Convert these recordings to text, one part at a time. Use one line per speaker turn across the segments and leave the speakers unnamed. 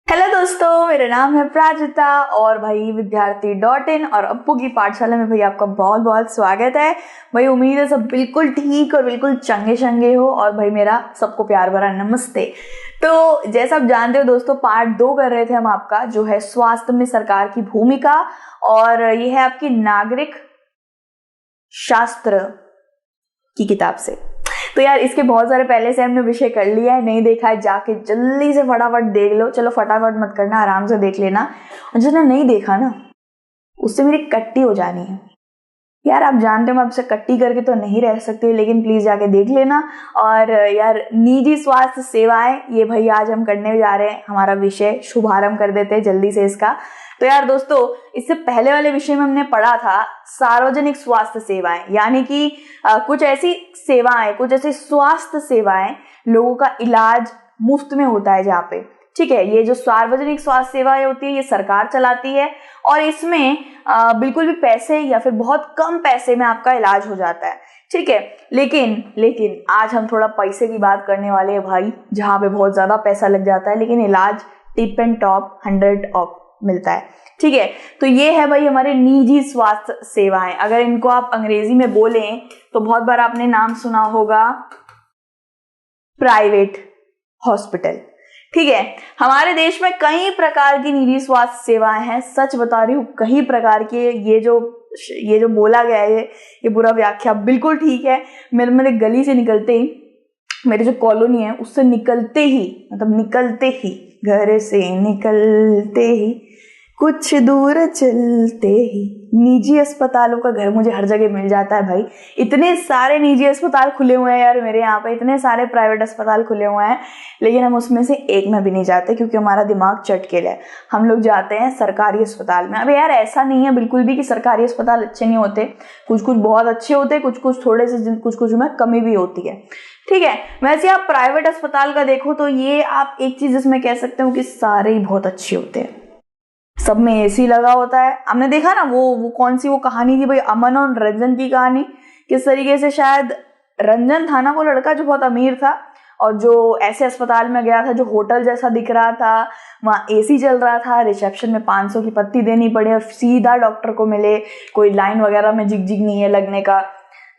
Hello दोस्तों, मेरा नाम है प्राजिता और भाई विद्यार्थी.in और अप्पू की पाठशाला में भाई आपका बहुत बहुत स्वागत है। भाई उम्मीद है सब बिल्कुल ठीक और बिल्कुल चंगे चंगे हो और भाई मेरा सबको प्यार भरा नमस्ते। तो जैसा आप जानते हो दोस्तों, पार्ट 2 कर रहे थे हम आपका, जो है स्वास्थ्य में सरकार की भूमिका, और ये है आपकी नागरिक शास्त्र की किताब से। तो यार इसके बहुत सारे पहले से हमने विषय कर लिया है, नहीं देखा है जाके जल्दी से फटाफट देख लो। चलो फटाफट मत करना, आराम से देख लेना। और जिसने नहीं देखा ना, उससे मेरी कट्टी हो जानी है यार। आप जानते हो मैं आपसे कट्टी करके तो नहीं रह सकती, लेकिन प्लीज जाके देख लेना। और यार निजी स्वास्थ्य सेवाएं, ये भाई आज हम करने जा रहे हैं, हमारा विषय शुभारंभ कर देते हैं जल्दी से इसका। तो यार दोस्तों, इससे पहले वाले विषय में हमने पढ़ा था सार्वजनिक स्वास्थ्य सेवाएं, यानी कि कुछ ऐसी सेवाएं, कुछ ऐसी स्वास्थ्य सेवाएं लोगों का इलाज मुफ्त में होता है जहाँ पे, ठीक है। ये जो सार्वजनिक स्वास्थ्य सेवाएं होती है ये सरकार चलाती है, और इसमें बिल्कुल भी पैसे या फिर बहुत कम पैसे में आपका इलाज हो जाता है, ठीक है। लेकिन आज हम थोड़ा पैसे की बात करने वाले हैं भाई, जहाँ पे बहुत ज्यादा पैसा लग जाता है लेकिन इलाज टिप एंड टॉप 100 ऑफ मिलता है, ठीक है। तो ये है भाई हमारे निजी स्वास्थ्य सेवाएं। अगर इनको आप अंग्रेजी में बोलें तो बहुत बार आपने नाम सुना होगा प्राइवेट हॉस्पिटल, ठीक है। हमारे देश में कई प्रकार की निजी स्वास्थ्य सेवाएं हैं, सच बता रही हूँ, कई प्रकार की। ये जो बोला गया है ये पूरा व्याख्या बिल्कुल ठीक है। मेरे गली से निकलते ही, मेरे जो कॉलोनी है उससे निकलते ही घर से निकलते ही कुछ दूर चलते ही निजी अस्पतालों का घर मुझे हर जगह मिल जाता है भाई। इतने सारे निजी अस्पताल खुले हुए हैं यार मेरे यहाँ पे, इतने सारे प्राइवेट अस्पताल खुले हुए हैं, लेकिन हम उसमें से एक में भी नहीं जाते क्योंकि हमारा दिमाग चटकेल है। हम लोग जाते हैं सरकारी अस्पताल में। अब यार ऐसा नहीं है बिल्कुल भी कि सरकारी अस्पताल अच्छे नहीं होते, कुछ बहुत अच्छे होते, कुछ थोड़े से, कुछ में कमी भी होती है, ठीक है। वैसे आप प्राइवेट अस्पताल का देखो तो ये आप एक चीज इसमें कह सकते हो कि सारे ही बहुत अच्छे होते हैं, सब में एसी लगा होता है। हमने देखा ना वो कौन सी वो कहानी थी भाई, अमन और रंजन की कहानी। किस तरीके से शायद रंजन था ना वो लड़का जो बहुत अमीर था, और जो ऐसे अस्पताल में गया था जो होटल जैसा दिख रहा था, वहां एसी चल रहा था, रिसेप्शन में 500 की पत्ती देनी पड़ी और सीधा डॉक्टर को मिले, कोई लाइन वगैरह में झिक नहीं है लगने का।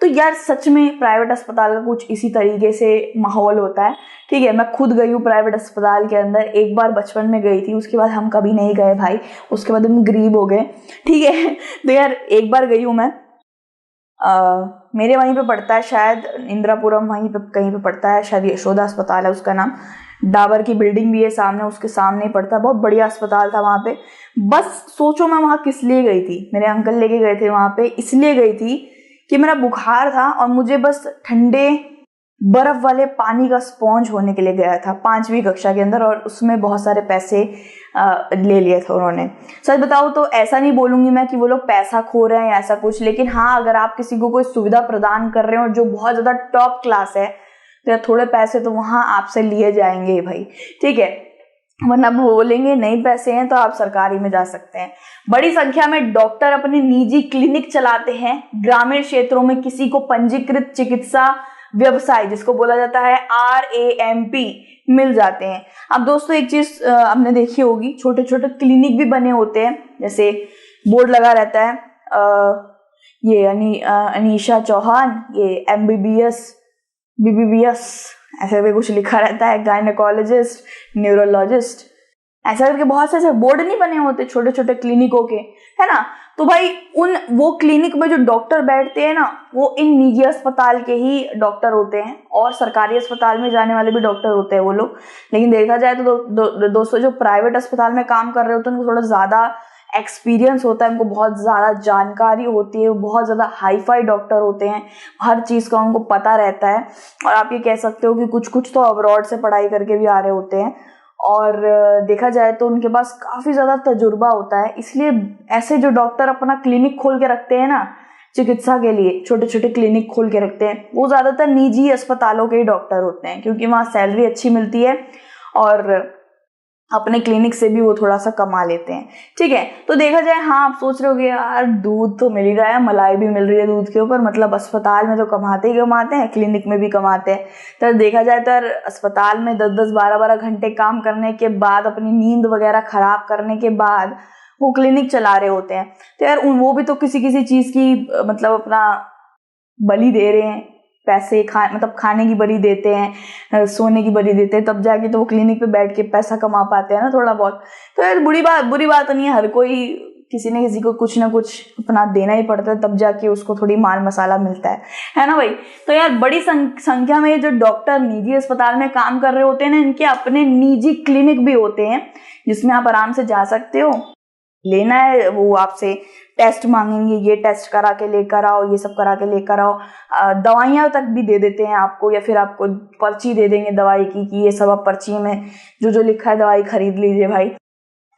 तो यार सच में प्राइवेट अस्पताल का कुछ इसी तरीके से माहौल होता है, ठीक है। मैं खुद गई हूँ प्राइवेट अस्पताल के अंदर, एक बार बचपन में गई थी, उसके बाद हम कभी नहीं गए भाई, उसके बाद हम गरीब हो गए, ठीक है। तो यार एक बार गई हूँ मैं, मेरे वहीं पे पड़ता है शायद इंदिरापुरम, वहीं पे कहीं पे पड़ता है शायद, यशोदा अस्पताल है उसका नाम। डाबर की बिल्डिंग भी है सामने, उसके सामने ही पड़ता है, बहुत बढ़िया अस्पताल था वहां पे। बस सोचो मैं वहां किस लिए गई थी, मेरे अंकल लेके गए थे वहां पे, इसलिए गई थी कि मेरा बुखार था और मुझे बस ठंडे बर्फ वाले पानी का स्पॉन्ज होने के लिए गया था 5वीं कक्षा के अंदर, और उसमें बहुत सारे पैसे ले लिए थे उन्होंने। सच बताऊं तो ऐसा नहीं बोलूंगी मैं कि वो लोग पैसा खो रहे हैं ऐसा कुछ, लेकिन हाँ अगर आप किसी को कोई सुविधा प्रदान कर रहे हो जो बहुत ज्यादा टॉप क्लास है तो थोड़े पैसे तो वहां आपसे लिए जाएंगे भाई, ठीक है। वरना बोलेंगे नहीं पैसे हैं तो आप सरकारी में जा सकते हैं। बड़ी संख्या में डॉक्टर अपने निजी क्लिनिक चलाते हैं। ग्रामीण क्षेत्रों में किसी को पंजीकृत चिकित्सा व्यवसाय, जिसको बोला जाता है RAMP, मिल जाते हैं। अब दोस्तों एक चीज आपने देखी होगी, छोटे छोटे क्लिनिक भी बने होते हैं, जैसे बोर्ड लगा रहता है, ये अनीशा चौहान, ये MBBS BBBS ऐसे भी कुछ लिखा रहता है, गायनेकोलॉजिस्ट, न्यूरोलॉजिस्ट, ऐसा करके बहुत से बोर्ड नहीं बने होते छोटे छोटे क्लिनिकों के, है ना। तो भाई वो क्लिनिक में जो डॉक्टर बैठते हैं ना, वो इन निजी अस्पताल के ही डॉक्टर होते हैं, और सरकारी अस्पताल में जाने वाले भी डॉक्टर होते हैं वो लोग। लेकिन देखा जाए तो दोस्तों जो प्राइवेट अस्पताल में काम कर रहे होते हैं उनको थोड़ा ज्यादा एक्सपीरियंस होता है, उनको बहुत ज्यादा जानकारी होती है, वो बहुत ज्यादा हाईफाई डॉक्टर होते हैं, हर चीज का उनको पता रहता है। और आप ये कह सकते हो कि कुछ तो अब्रॉड से पढ़ाई करके भी आ रहे होते हैं, और देखा जाए तो उनके पास काफी ज्यादा तजुर्बा होता है। इसलिए ऐसे जो डॉक्टर अपना क्लिनिक खोल के रखते हैं ना चिकित्सा के लिए, छोटे छोटे क्लिनिक खोल के रखते हैं, वो ज्यादातर निजी अस्पतालों के ही डॉक्टर होते हैं, क्योंकि वहां सैलरी अच्छी मिलती है और अपने क्लिनिक से भी वो थोड़ा सा कमा लेते हैं। ठीक है, तो देखा जाए, हाँ आप सोच रहे होगे यार दूध तो मिल ही रहा है, मलाई भी मिल रही है दूध के ऊपर, मतलब अस्पताल में तो कमाते ही कमाते हैं, क्लिनिक में भी कमाते हैं। तो देखा जाए तो यार अस्पताल में 10-10 12-12 घंटे काम करने के बाद, अपनी नींद वगैरह खराब करने के बाद वो क्लिनिक चला रहे होते हैं। तो यार वो भी तो किसी किसी चीज की मतलब अपना बलि दे रहे हैं, पैसे मतलब खाने की बलि देते हैं, सोने की बलि देते हैं, तब जाके तो वो क्लिनिक पे बैठ के पैसा कमा पाते हैं ना थोड़ा बहुत। तो यार बुरी बात तो नहीं है, हर कोई किसी न किसी को कुछ ना कुछ अपना देना ही पड़ता है, तब जाके उसको थोड़ी माल मसाला मिलता है ना भाई। तो यार बड़ी संख्या में जो डॉक्टर निजी अस्पताल में काम कर रहे होते हैं ना, इनके अपने निजी क्लिनिक भी होते हैं जिसमें आप आराम से जा सकते हो। लेना है वो आपसे टेस्ट मांगेंगे, ये टेस्ट करा के लेकर आओ, ये सब करा के लेकर आओ, दवाइयां तक भी दे देते हैं आपको, या फिर आपको पर्ची दे देंगे दवाई की कि ये सब आप पर्ची में जो जो लिखा है दवाई खरीद लीजिए भाई।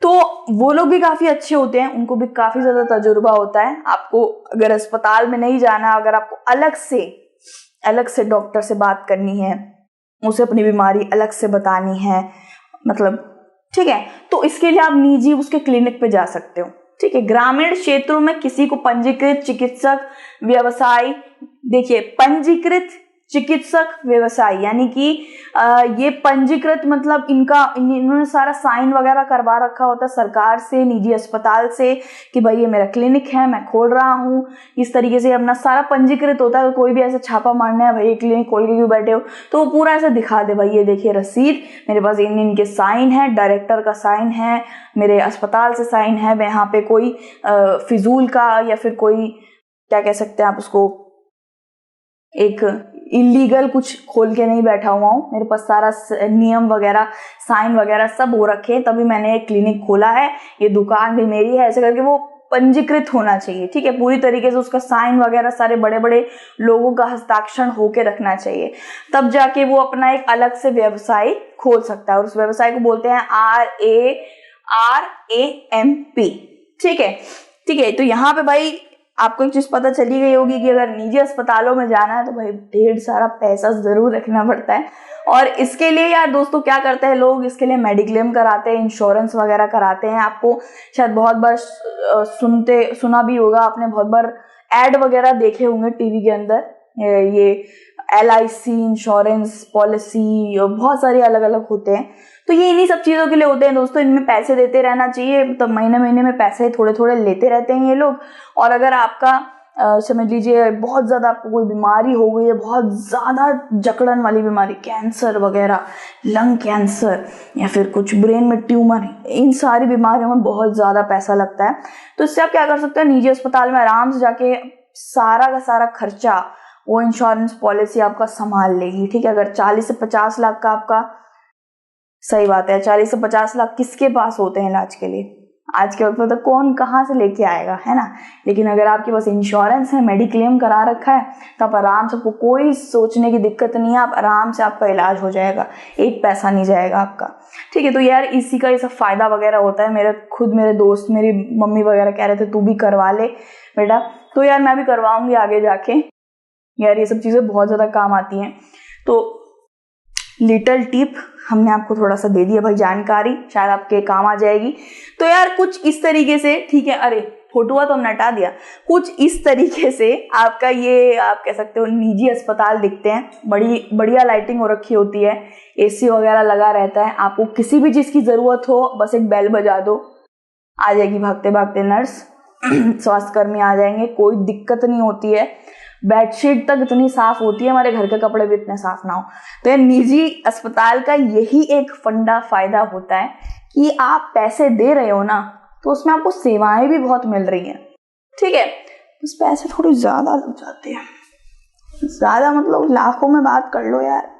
तो वो लोग भी काफी अच्छे होते हैं, उनको भी काफी ज्यादा तजुर्बा होता है। आपको अगर अस्पताल में नहीं जाना, अगर आपको अलग से डॉक्टर से बात करनी है, उसे अपनी बीमारी अलग से बतानी है, मतलब ठीक है, तो इसके लिए आप निजी उसके क्लिनिक पे जा सकते हो। ठीक है, ग्रामीण क्षेत्रों में किसी को पंजीकृत चिकित्सक व्यवसाय, देखिए पंजीकृत चिकित्सक व्यवसाय यानी कि ये पंजीकृत मतलब इन्होंने सारा साइन वगैरह करवा रखा होता है सरकार से, निजी अस्पताल से, कि भाई ये मेरा क्लिनिक है, मैं खोल रहा हूँ, इस तरीके से अपना सारा पंजीकृत होता है। कोई भी ऐसे छापा मारना है, भाई ये क्लिनिक खोल के क्यों बैठे हो, तो वो पूरा ऐसे दिखा दे, भाई ये देखिए रसीद, मेरे पास इनके साइन है, डायरेक्टर का साइन है, मेरे अस्पताल से साइन है, मैं यहाँ पे कोई फिजूल का या फिर कोई क्या कह सकते हैं आप उसको, एक इलीगल कुछ खोल के नहीं बैठा हुआ हूँ, मेरे पास सारा नियम वगैरह साइन वगैरह सब हो रखे हैं, तभी मैंने एक क्लिनिक खोला है, ये दुकान भी मेरी है, ऐसे करके वो पंजीकृत होना चाहिए। ठीक है, पूरी तरीके से उसका साइन वगैरह सारे बड़े बड़े लोगों का हस्ताक्षर होके रखना चाहिए, तब जाके वो अपना एक अलग से व्यवसाय खोल सकता है, और उस व्यवसाय को बोलते हैं RAMP। ठीक है, तो यहाँ पे भाई आपको एक चीज पता चली गई होगी कि अगर निजी अस्पतालों में जाना है तो भाई ढेर सारा पैसा जरूर रखना पड़ता है। और इसके लिए यार दोस्तों क्या करते हैं लोग, इसके लिए मेडिक्लेम कराते हैं, इंश्योरेंस वगैरह कराते हैं। आपको शायद बहुत बार सुना भी होगा आपने, बहुत बार एड वगैरह देखे होंगे टीवी के अंदर, ये LIC इंश्योरेंस पॉलिसी बहुत सारे अलग अलग होते हैं। तो ये इन्हीं सब चीजों के लिए होते हैं दोस्तों, इनमें पैसे देते रहना चाहिए, तो महीने महीने में पैसे थोड़े थोड़े लेते रहते हैं ये लोग। और अगर आपका समझ लीजिए बहुत ज्यादा आपको कोई बीमारी हो गई है, बहुत ज्यादा जकड़न वाली बीमारी, कैंसर वगैरह, लंग कैंसर या फिर कुछ ब्रेन में ट्यूमर, इन सारी बीमारियों में बहुत ज्यादा पैसा लगता है। तो इससे आप क्या कर सकते हैं, निजी अस्पताल में आराम से जाके सारा का सारा खर्चा वो इंश्योरेंस पॉलिसी आपका संभाल लेगी। ठीक है, अगर 40 से 50 लाख का आपका, सही बात है, 40 से 50 लाख किसके पास होते हैं इलाज के लिए, आज के वक्त में तो कौन कहाँ से लेके आएगा, है ना। लेकिन अगर आपके पास इंश्योरेंस है, मेडिक्लेम करा रखा है, तो आप आराम से, कोई सोचने की दिक्कत नहीं है, आप आराम से आपका इलाज हो जाएगा, एक पैसा नहीं जाएगा आपका। ठीक है, तो यार इसी का ये सब फायदा वगैरह होता है। मेरे दोस्त, मेरी मम्मी वगैरह कह रहे थे तू भी करवा ले बेटा, तो यार मैं भी करवाऊंगी आगे जाके, यार ये सब चीजें बहुत ज्यादा काम आती हैं। तो लिटिल टिप हमने आपको थोड़ा सा दे दिया भाई जानकारी, शायद आपके काम आ जाएगी। तो यार कुछ इस तरीके से, ठीक है, अरे फोटोआ तो हमने हटा दिया, कुछ इस तरीके से आपका ये आप कह सकते हो निजी अस्पताल दिखते हैं। बड़ी बढ़िया लाइटिंग हो रखी होती है, AC वगैरह लगा रहता है, आपको किसी भी चीज की जरूरत हो बस एक बेल बजा दो, आ जाएगी भागते भागते नर्स स्वास्थ्यकर्मी आ जाएंगे, कोई दिक्कत नहीं होती है। बेडशीट तक इतनी साफ होती है, हमारे घर के कपड़े भी इतने साफ ना हो। तो ये निजी अस्पताल का यही एक फंडा फायदा होता है कि आप पैसे दे रहे हो ना, तो उसमें आपको सेवाएं भी बहुत मिल रही हैं। ठीक है, बस पैसे थोड़े ज्यादा लग जाते हैं, ज्यादा मतलब लाखों में बात कर लो यार।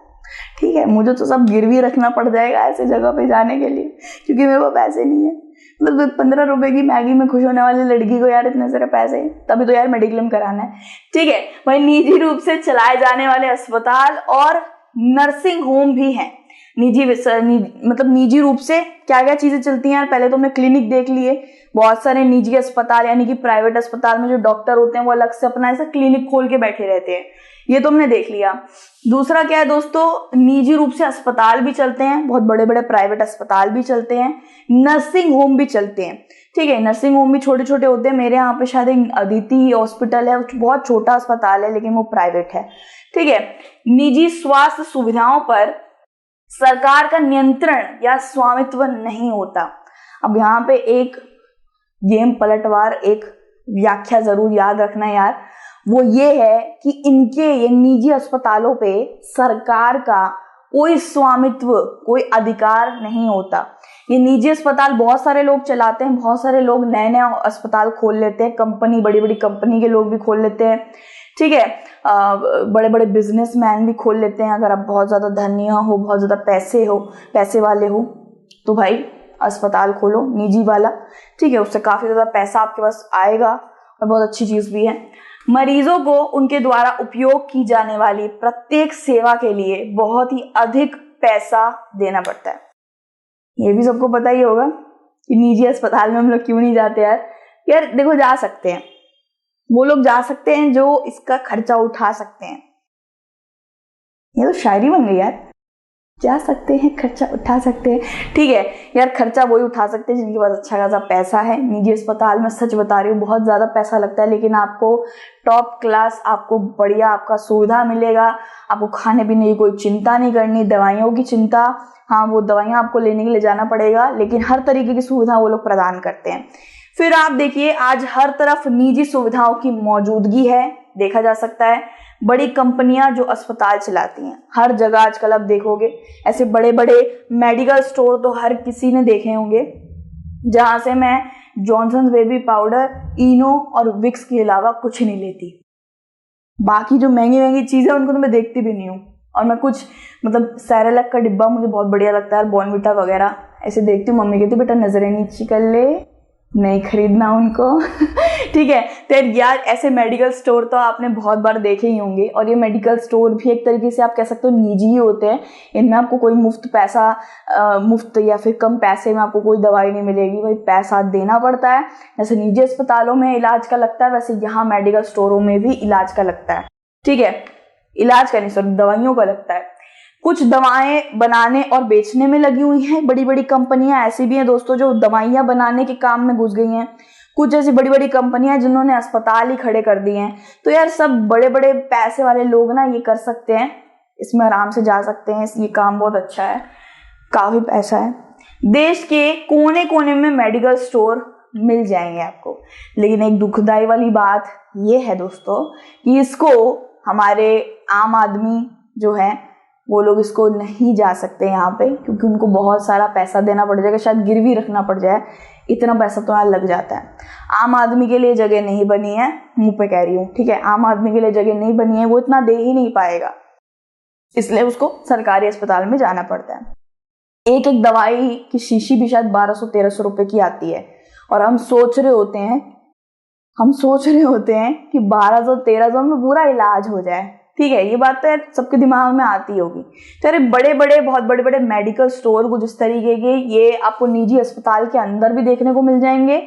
ठीक है, मुझे तो सब गिरवी रखना पड़ जाएगा ऐसे जगह पे जाने के लिए, क्योंकि मेरे पास पैसे नहीं है। मतलब 15 रुपए की मैगी में खुश होने वाली लड़की को यार इतने सारे पैसे, तभी तो यार मेडिक्लेम कराना है। ठीक है भाई, निजी रूप से चलाए जाने वाले अस्पताल और नर्सिंग होम भी हैं। मतलब निजी रूप से क्या क्या चीजें चलती हैं यार। पहले तो हमने क्लिनिक देख लिए, बहुत सारे निजी अस्पताल यानी कि प्राइवेट अस्पताल में जो डॉक्टर होते हैं वो अलग से अपना ऐसा क्लिनिक खोल के बैठे रहते हैं, ये तो हमने देख लिया। दूसरा क्या है दोस्तों, निजी रूप से अस्पताल भी चलते हैं, बहुत बड़े बड़े प्राइवेट अस्पताल भी चलते हैं, नर्सिंग होम भी चलते हैं। ठीक है, नर्सिंग होम भी छोटे छोटे होते हैं। मेरे यहाँ पे शायद एक अदिति हॉस्पिटल है, बहुत छोटा अस्पताल है लेकिन वो प्राइवेट है। ठीक है, निजी स्वास्थ्य सुविधाओं पर सरकार का नियंत्रण या स्वामित्व नहीं होता। अब यहाँ पे एक गेम पलटवार, एक व्याख्या जरूर याद रखना यार, वो ये है कि ये निजी अस्पतालों पे सरकार का कोई स्वामित्व, कोई अधिकार नहीं होता। ये निजी अस्पताल बहुत सारे लोग चलाते हैं, बहुत सारे लोग नए नए अस्पताल खोल लेते हैं, कंपनी, बड़ी बड़ी कंपनी के लोग भी खोल लेते हैं। ठीक है, बड़े बड़े बिजनेसमैन भी खोल लेते हैं। अगर आप बहुत ज्यादा धनी हो, बहुत ज्यादा पैसे वाले हो तो भाई अस्पताल खोलो निजी वाला। ठीक है, उससे काफी ज्यादा पैसा आपके पास आएगा और बहुत अच्छी चीज भी है। मरीजों को उनके द्वारा उपयोग की जाने वाली प्रत्येक सेवा के लिए बहुत ही अधिक पैसा देना पड़ता है। ये भी सबको पता ही होगा कि निजी अस्पताल में हम लोग क्यों नहीं जाते यार। यार देखो, जा सकते हैं, वो लोग जा सकते हैं जो इसका खर्चा उठा सकते हैं। ये तो शायरी बन गई यार, जा सकते हैं, खर्चा उठा सकते हैं। ठीक है यार, खर्चा वही उठा सकते हैं जिनके पास अच्छा खासा पैसा है। निजी अस्पताल में सच बता रही हूँ बहुत ज्यादा पैसा लगता है, लेकिन आपको टॉप क्लास, आपको बढ़िया आपका सुविधा मिलेगा। आपको खाने पीने की कोई चिंता नहीं करनी, दवाइयों की चिंता, हाँ वो दवाइयाँ आपको लेने के लिए जाना पड़ेगा, लेकिन हर तरीके की सुविधा वो लोग प्रदान करते हैं। फिर आप देखिए, आज हर तरफ निजी सुविधाओं की मौजूदगी है, देखा जा सकता है। बड़ी कंपनियां जो अस्पताल चलाती हैं, हर जगह आजकल आप देखोगे ऐसे बड़े बड़े मेडिकल स्टोर तो हर किसी ने देखे होंगे, जहां से मैं जॉनसन बेबी पाउडर, इनो और विक्स के अलावा कुछ नहीं लेती। बाकी जो महंगी महंगी चीजें उनको तो मैं देखती भी नहीं हूँ। और मैं कुछ मतलब सेरेलैक का डिब्बा मुझे बहुत बढ़िया लगता है, बॉर्नविटा वगैरह ऐसे देखती हूँ। मम्मी कहती बेटा नजरें नीची कर ले, नहीं खरीदना उनको। ठीक है, तो यार ऐसे मेडिकल स्टोर तो आपने बहुत बार देखे ही होंगे, और ये मेडिकल स्टोर भी एक तरीके से आप कह सकते हो निजी ही होते हैं। इनमें आपको कोई मुफ्त या फिर कम पैसे में आपको कोई दवाई नहीं मिलेगी, भाई पैसा देना पड़ता है। जैसे निजी अस्पतालों में इलाज का लगता है, वैसे यहाँ मेडिकल स्टोरों में भी इलाज का लगता है। ठीक है, इलाज का नहीं सॉरी, दवाइयों का लगता है। कुछ दवाएं बनाने और बेचने में लगी हुई हैं बड़ी बड़ी कंपनियां, ऐसी भी हैं दोस्तों जो दवाइयां बनाने के काम में घुस गई हैं। कुछ ऐसी बड़ी बड़ी कंपनियां जिन्होंने अस्पताल ही खड़े कर दिए हैं। तो यार सब बड़े बड़े पैसे वाले लोग ना ये कर सकते हैं, इसमें आराम से जा सकते हैं, ये काम बहुत अच्छा है, काफी पैसा है। देश के कोने कोने में मेडिकल स्टोर मिल जाएंगे आपको, लेकिन एक दुखदाई वाली बात ये है दोस्तों कि इसको हमारे आम आदमी जो है वो लोग इसको नहीं जा सकते यहाँ पे, क्योंकि उनको बहुत सारा पैसा देना पड़ जाएगा, शायद गिरवी रखना पड़ जाए, इतना पैसा तो यहाँ लग जाता है। आम आदमी के लिए जगह नहीं बनी है, मुंह पे कह रही हूँ। ठीक है, आम आदमी के लिए जगह नहीं बनी है, वो इतना दे ही नहीं पाएगा, इसलिए उसको सरकारी अस्पताल में जाना पड़ता है। एक एक दवाई की शीशी भी शायद 1200-1300 रुपए की आती है, और हम सोच रहे होते हैं कि 1200-1300 में पूरा इलाज हो जाए। ठीक है, ये बात तो यार सबके दिमाग में आती होगी। तो यार बहुत बड़े बड़े मेडिकल स्टोर कुछ इस तरीके के ये आपको निजी अस्पताल के अंदर भी देखने को मिल जाएंगे।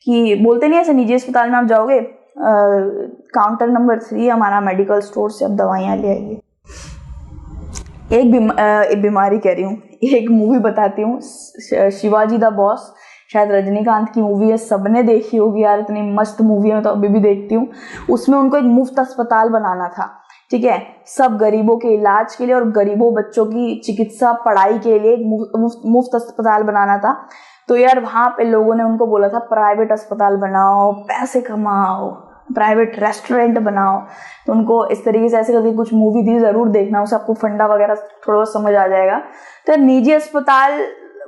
कि बोलते नहीं ऐसे, निजी अस्पताल में आप जाओगे, काउंटर नंबर 3 हमारा मेडिकल स्टोर से आप दवाइयाँ ले आइए। एक बीमारी कह रही हूँ, एक मूवी बताती हूँ, शिवाजी द बॉस, शायद रजनीकांत की मूवी है, सबने देखी होगी यार, इतनी मस्त मूवी है, मैं तो अभी भी देखती हूँ। उसमें उनको एक मुफ्त अस्पताल बनाना था। ठीक है, सब गरीबों के इलाज के लिए और गरीबों बच्चों की चिकित्सा पढ़ाई के लिए एक मुफ्त अस्पताल बनाना था। तो यार वहां पे लोगों ने उनको बोला था प्राइवेट अस्पताल बनाओ, पैसे कमाओ, प्राइवेट रेस्टोरेंट बनाओ। तो उनको इस तरीके से ऐसे करके कुछ मूवी थी, जरूर देखना, उससे आपको फंडा वगैरह थोड़ा बहुत समझ आ जाएगा। तो निजी अस्पताल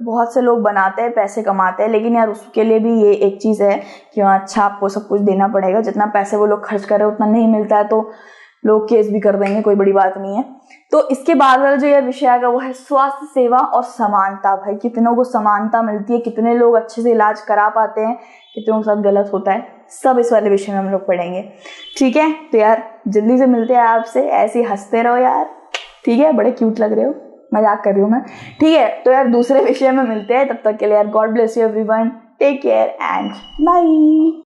बहुत से लोग बनाते हैं, पैसे कमाते हैं, लेकिन यार उसके लिए भी ये एक चीज है कि अच्छा आपको सब कुछ देना पड़ेगा, जितना पैसे वो लोग खर्च कर रहे हैं उतना नहीं मिलता है तो लोग केस भी कर देंगे, कोई बड़ी बात नहीं है। तो इसके बाद वाला जो ये विषय आएगा वो है स्वास्थ्य सेवा और समानता। भाई कितनों को समानता मिलती है, कितने लोग अच्छे से इलाज करा पाते हैं, कितनों के साथ गलत होता है, सब इस वाले विषय में हम लोग पढ़ेंगे। ठीक है, तो यार जल्दी से मिलते हैं आपसे, ऐसे हंसते रहो यार। ठीक है, बड़े क्यूट लग रहे हो। मजाक कर रही हूँ मैं, ठीक है। तो यार दूसरे विषय में मिलते हैं, तब तक के लिए यार God bless you everyone, take care and bye.